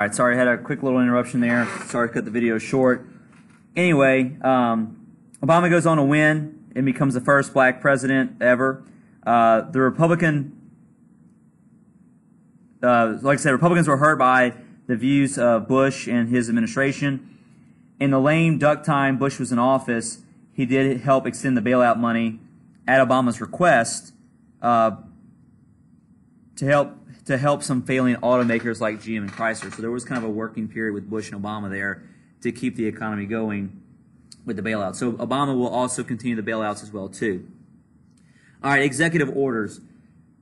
Alright, sorry, I had a quick little interruption there. Sorry to cut the video short. Anyway, Obama goes on to win and becomes the first black president ever. The Republican, like I said, Republicans were hurt by the views of Bush and his administration. In the lame duck time Bush was in office, he did help extend the bailout money at Obama's request to help some failing automakers like GM and Chrysler. So there was kind of a working period with Bush and Obama there to keep the economy going with the bailout. So Obama will also continue the bailouts as well too. All right, executive orders.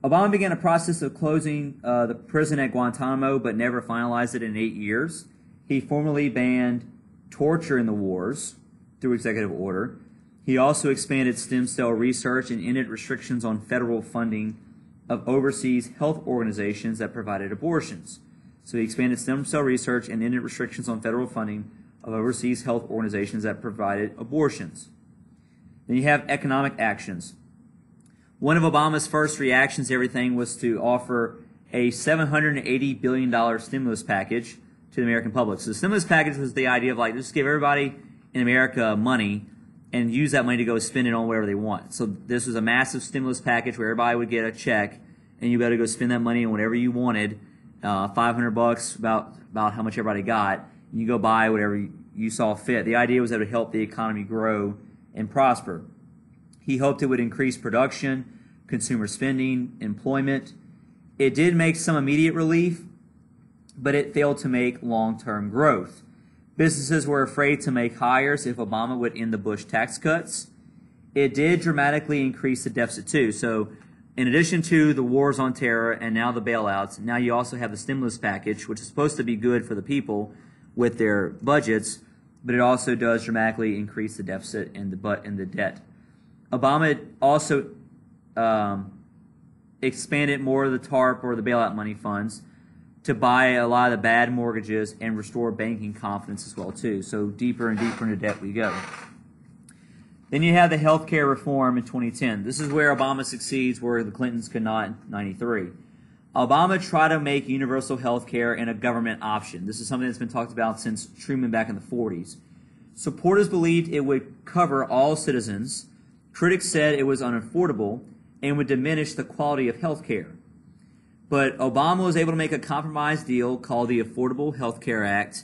Obama began a process of closing the prison at Guantanamo, but never finalized it in 8 years. He formally banned torture in the wars through executive order. He also expanded stem cell research and ended restrictions on federal funding of overseas health organizations that provided abortions. So he expanded stem cell research and ended restrictions on federal funding of overseas health organizations that provided abortions. Then you have economic actions. One of Obama's first reactions to everything was to offer a $780 billion stimulus package to the American public. So the stimulus package was the idea of like, just give everybody in America money and use that money to go spend it on whatever they want. So this was a massive stimulus package where everybody would get a check and you better go spend that money on whatever you wanted, $500 about how much everybody got. You go buy whatever you saw fit. The idea was that it would help the economy grow and prosper. He hoped it would increase production, consumer spending, employment. It did make some immediate relief, but it failed to make long-term growth. Businesses were afraid to make hires if Obama would end the Bush tax cuts. It did dramatically increase the deficit too. So in addition to the wars on terror and now the bailouts, now you also have the stimulus package, which is supposed to be good for the people with their budgets, but it also does dramatically increase the deficit and the debt. Obama also expanded more of the TARP or the bailout money funds to buy a lot of the bad mortgages and restore banking confidence as well too. So deeper and deeper into debt we go. Then you have the health care reform in 2010. This is where Obama succeeds where the Clintons could not in 93. Obama tried to make universal health care and a government option. This is something that's been talked about since Truman back in the 40s. Supporters believed it would cover all citizens. Critics said it was unaffordable and would diminish the quality of health care. But Obama was able to make a compromise deal called the Affordable Health Care Act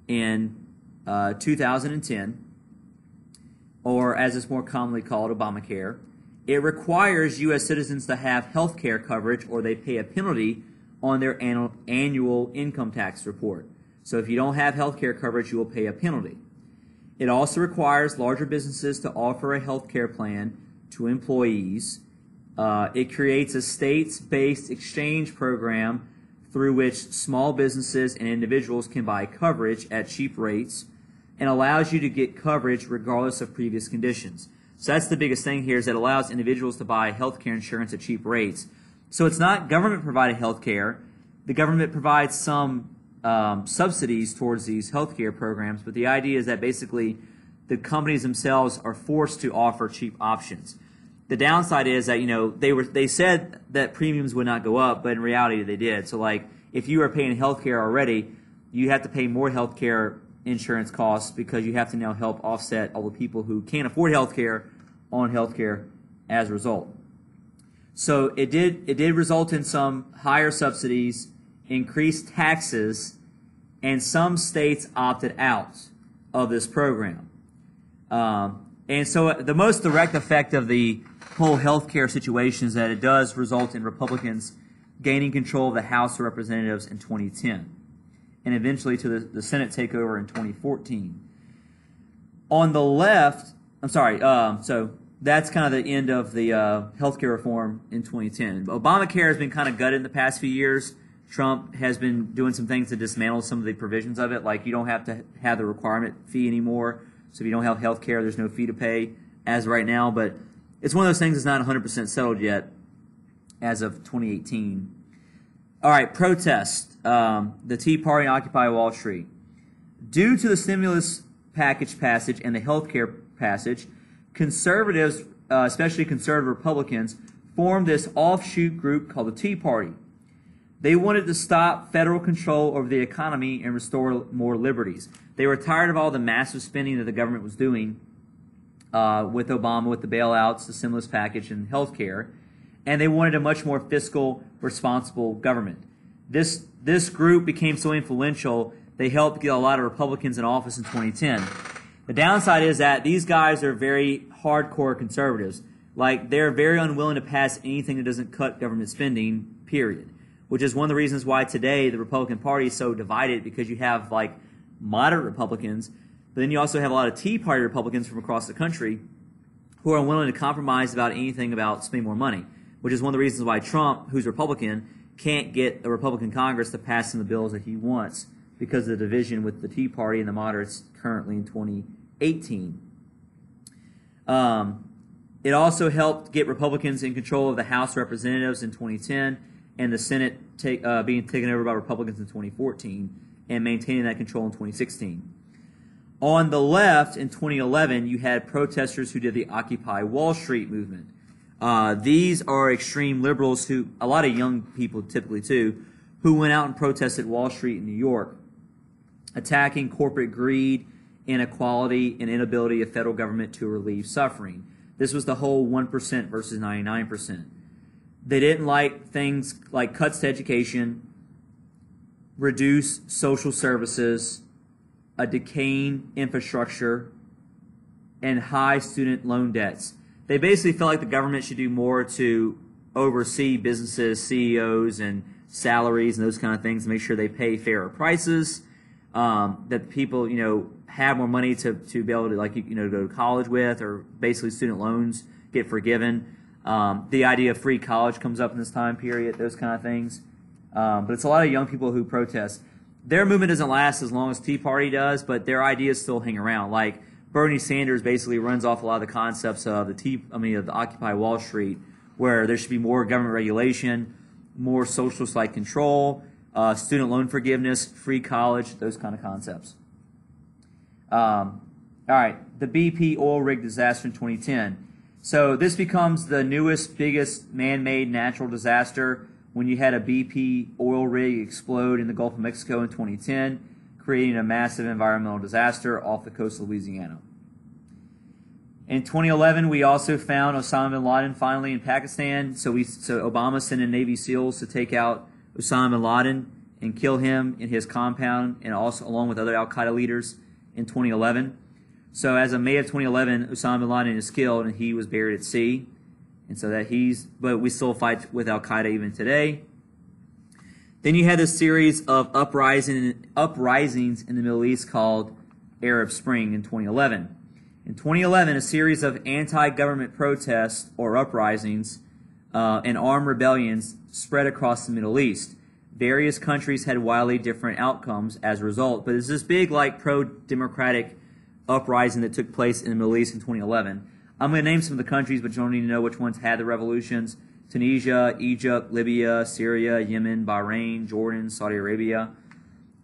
in 2010, or as it's more commonly called, Obamacare. It requires U.S. citizens to have health care coverage or they pay a penalty on their annual income tax report. So if you don't have health care coverage, you will pay a penalty. It also requires larger businesses to offer a health care plan to employees. It creates a states-based exchange program through which small businesses and individuals can buy coverage at cheap rates and allows you to get coverage regardless of previous conditions. So that's the biggest thing here is that it allows individuals to buy health care insurance at cheap rates. So it's not government-provided health care. The government provides some subsidies towards these health care programs, but the idea is that basically the companies themselves are forced to offer cheap options. The downside is that, you know, they said that premiums would not go up, but in reality they did. So like if you are paying health care already, you have to pay more health care insurance costs because you have to now help offset all the people who can't afford health care on health care as a result. So it did result in some higher subsidies, increased taxes, and some states opted out of this program. And so the most direct effect of the whole health care situation is that it does result in Republicans gaining control of the House of Representatives in 2010 and eventually to the Senate takeover in 2014. On the left, so that's kind of the end of the health care reform in 2010. Obamacare has been kind of gutted in the past few years. Trump has been doing some things to dismantle some of the provisions of it, like you don't have to have the requirement fee anymore. So if you don't have health care, there's no fee to pay as right now. But it's one of those things that's not 100% settled yet as of 2018. All right, protests. The Tea Party and Occupy Wall Street. Due to the stimulus package passage and the health care passage, conservatives, especially conservative Republicans, formed this offshoot group called the Tea Party. They wanted to stop federal control over the economy and restore more liberties. They were tired of all the massive spending that the government was doing with Obama, with the bailouts, the stimulus package, and health care, and they wanted a much more fiscal, responsible government. This group became so influential, they helped get a lot of Republicans in office in 2010. The downside is that these guys are very hardcore conservatives. Like, they're very unwilling to pass anything that doesn't cut government spending, period. Which is one of the reasons why today the Republican Party is so divided, because you have, like, moderate Republicans, but then you also have a lot of Tea Party Republicans from across the country who are unwilling to compromise about anything about spending more money, which is one of the reasons why Trump, who's Republican, can't get the Republican Congress to pass him the bills that he wants, because of the division with the Tea Party and the moderates currently in 2018. It also helped get Republicans in control of the House of Representatives in 2010 and the Senate being taken over by Republicans in 2014 and maintaining that control in 2016. On the left, in 2011, you had protesters who did the Occupy Wall Street movement. These are extreme liberals who, a lot of young people typically too, who went out and protested Wall Street in New York, attacking corporate greed, inequality, and inability of federal government to relieve suffering. This was the whole 1% versus 99%. They didn't like things like cuts to education, reduce social services, a decaying infrastructure, and high student loan debts. They basically felt like the government should do more to oversee businesses, CEOs, and salaries and those kind of things, to make sure they pay fairer prices, that people, have more money to be able to, go to college with, or basically student loans get forgiven. The idea of free college comes up in this time period, those kind of things. But it's a lot of young people who protest. Their movement doesn't last as long as Tea Party does, but their ideas still hang around. Like, Bernie Sanders basically runs off a lot of the concepts of of the Occupy Wall Street, where there should be more government regulation, more socialist-like control, student loan forgiveness, free college, those kind of concepts. All right, the BP oil rig disaster in 2010. So this becomes the newest, biggest man-made natural disaster when you had a BP oil rig explode in the Gulf of Mexico in 2010, creating a massive environmental disaster off the coast of Louisiana. In 2011, we also found Osama bin Laden finally in Pakistan. So Obama sent in Navy SEALs to take out Osama bin Laden and kill him in his compound, and also along with other Al-Qaeda leaders in 2011. So as of May of 2011, Osama bin Laden is killed and he was buried at sea. And so but we still fight with Al-Qaeda even today. Then you had this series of uprisings in the Middle East called Arab Spring in 2011. In 2011, a series of anti-government protests or uprisings and armed rebellions spread across the Middle East. Various countries had wildly different outcomes as a result, but it's this big, pro-democratic uprising that took place in the Middle East in 2011. I'm going to name some of the countries, but you don't need to know which ones had the revolutions. Tunisia, Egypt, Libya, Syria, Yemen, Bahrain, Jordan, Saudi Arabia.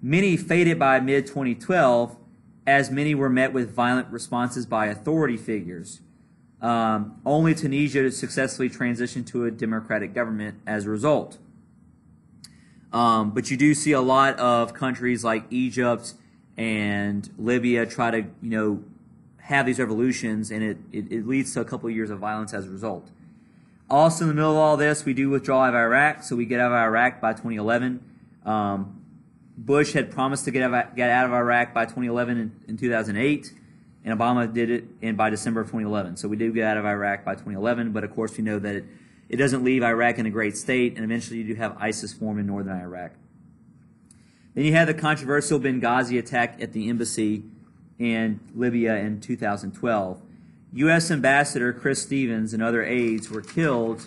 Many faded by mid-2012, as many were met with violent responses by authority figures. Only Tunisia successfully transitioned to a democratic government as a result. But you do see a lot of countries like Egypt and Libya try to, have these revolutions, and it leads to a couple of years of violence as a result. Also, in the middle of all this, we do withdraw out of Iraq, so we get out of Iraq by 2011. Bush had promised to get out of Iraq by 2011 in 2008, and Obama did it by December of 2011. So we did get out of Iraq by 2011, but of course we know that it doesn't leave Iraq in a great state, and eventually you do have ISIS form in northern Iraq. Then you had the controversial Benghazi attack at the embassy in Libya in 2012. U.S. Ambassador Chris Stevens and other aides were killed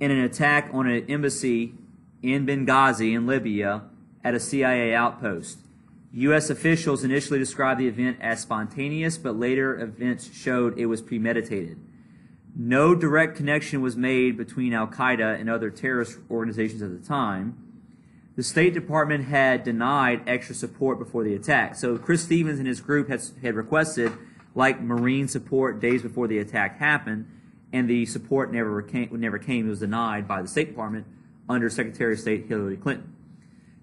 in an attack on an embassy in Benghazi in Libya at a CIA outpost. U.S. officials initially described the event as spontaneous, but later events showed it was premeditated. No direct connection was made between Al-Qaeda and other terrorist organizations at the time. The State Department had denied extra support before the attack. So Chris Stevens and his group had requested Marine support days before the attack happened, and the support never came. It was denied by the State Department under Secretary of State Hillary Clinton.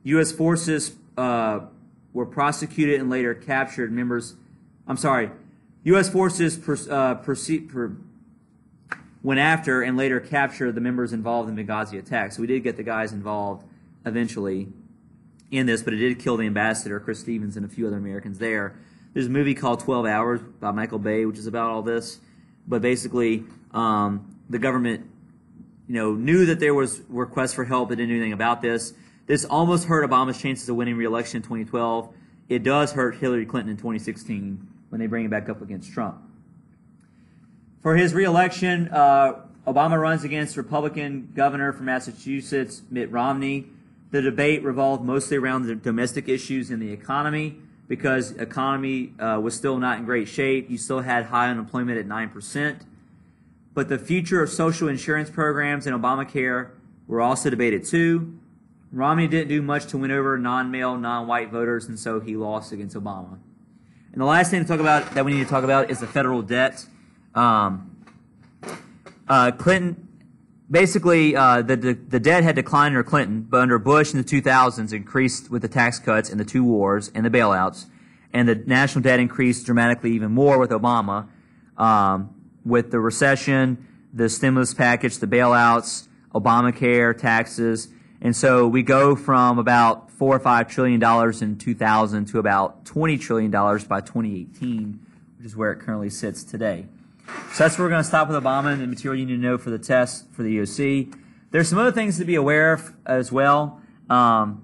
U.S. forces were prosecuted and later captured members. U.S. forces went after and later captured the members involved in the Benghazi attack. So we did get the guys involved eventually in this, but it did kill the ambassador, Chris Stevens, and a few other Americans there. There's a movie called 12 Hours by Michael Bay, which is about all this. But basically, the government, knew that there was requests for help, but didn't do anything about this. This almost hurt Obama's chances of winning re-election in 2012. It does hurt Hillary Clinton in 2016 when they bring it back up against Trump. For his re-election, Obama runs against Republican governor from Massachusetts, Mitt Romney. The debate revolved mostly around the domestic issues in the economy, because the economy was still not in great shape. You still had high unemployment at 9%. But the future of social insurance programs and Obamacare were also debated too. Romney didn't do much to win over non-male, non-white voters, and so he lost against Obama. And the last thing that we need to talk about is the federal debt. Clinton, basically, the debt had declined under Clinton, but under Bush in the 2000s increased with the tax cuts and the two wars and the bailouts, and the national debt increased dramatically even more with Obama, with the recession, the stimulus package, the bailouts, Obamacare, taxes, and so we go from about $4 or $5 trillion in 2000 to about $20 trillion by 2018, which is where it currently sits today. So that's where we're going to stop with Obama and the material you need to know for the test for the EOC. There's some other things to be aware of as well that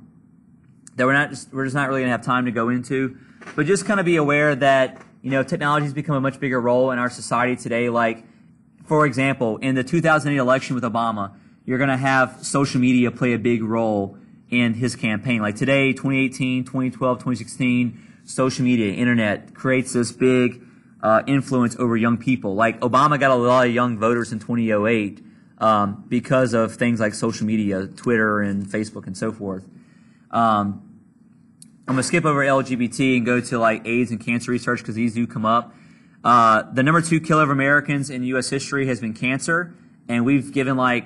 we're just not really going to have time to go into. But just kind of be aware that technology has become a much bigger role in our society today. Like, for example, in the 2008 election with Obama, you're going to have social media play a big role in his campaign. Like today, 2018, 2012, 2016, social media, internet creates this big influence over young people. Like Obama got a lot of young voters in 2008 because of things like social media, Twitter and Facebook and so forth. I'm going to skip over LGBT and go to like AIDS and cancer research because these do come up. The number 2 killer of Americans in U.S. history has been cancer, and we've given like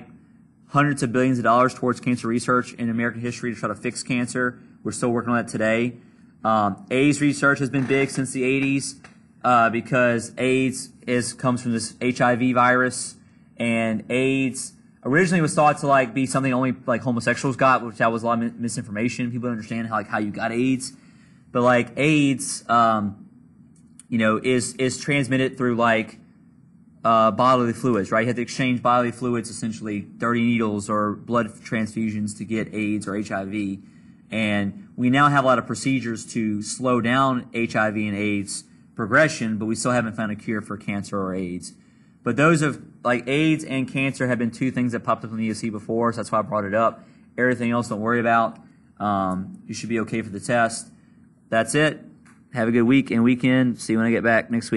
hundreds of billions of dollars towards cancer research in American history to try to fix cancer. We're still working on that today. AIDS research has been big since the 80s. Because AIDS comes from this HIV virus, and AIDS originally was thought to be something only homosexuals got, which that was a lot of misinformation. People don't understand how you got AIDS, but AIDS, is transmitted through bodily fluids, right? You have to exchange bodily fluids, essentially dirty needles or blood transfusions to get AIDS or HIV, and we now have a lot of procedures to slow down HIV and AIDS progression, but we still haven't found a cure for cancer or AIDS. But those of AIDS and cancer have been two things that popped up in the EOC before, so that's why I brought it up. Everything else, don't worry about. You should be okay for the test. That's it. Have a good week and weekend. See you when I get back next week.